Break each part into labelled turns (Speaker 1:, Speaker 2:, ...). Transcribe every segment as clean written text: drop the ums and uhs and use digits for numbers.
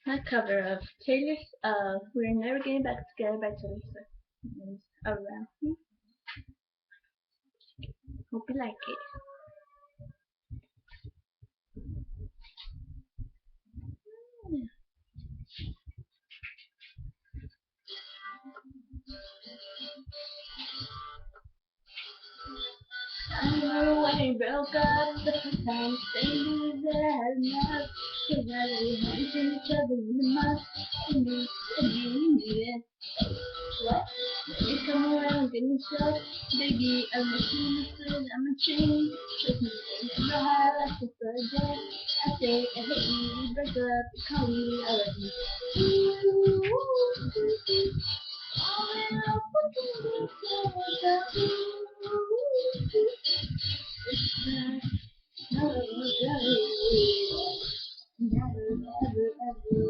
Speaker 1: My cover of Taylor's We're Never Getting Back Together by Taylor Swift is around here. Hope you like it. I remember when we broke up the first time, saying that I had enough. Cause now that we haven't seen each other in a month, and you needed what? You come around getting stuck, baby, I'm misunderstood, I'm a change. Trust me, you know how I like it for a day. I say I hate you, we break up, you call me, I love you. Ooh, all in love with you, so without you. Never, ever, ever.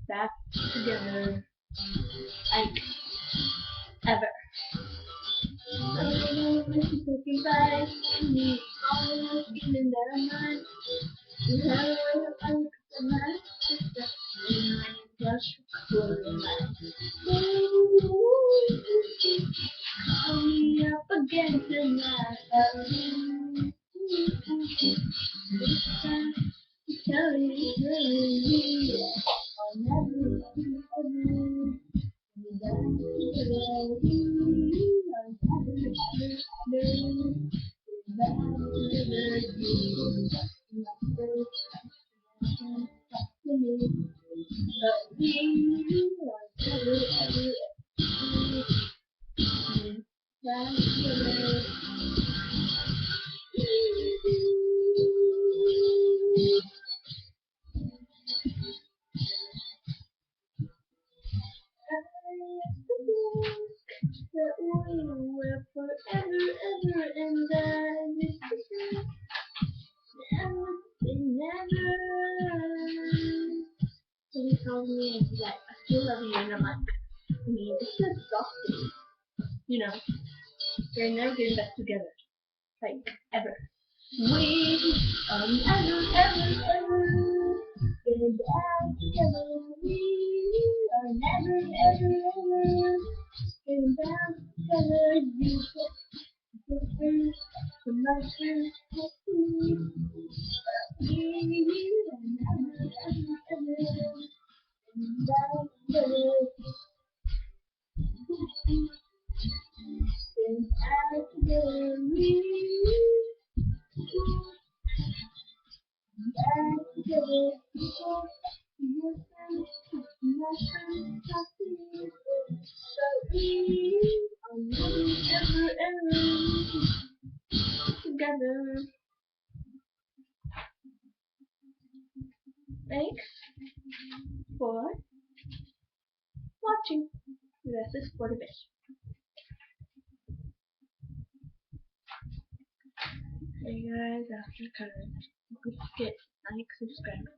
Speaker 1: Back together, like ever. I know when she's looking back to me, all the feeling that I'm not. You have a way of unlocking my sister, and I crush for your mind. Call me up again tonight. This time, tell me it's really I'll never, ever be back together. I'll never, that we were forever, ever, and I miss you. Never say never. So he told me, and he's like, I still love you, and I'm like, I mean, it's just exhausting. You know, they're never getting back together, like ever. We are never, ever, ever getting back together. We are never, ever, ever getting back together. You put the first, the most happy. We are never, ever, ever getting back together. Getting back together. Back together. Ever, ever together. Thanks for watching. This is for the best. Hey guys, after coloring, don't forget like, subscribe.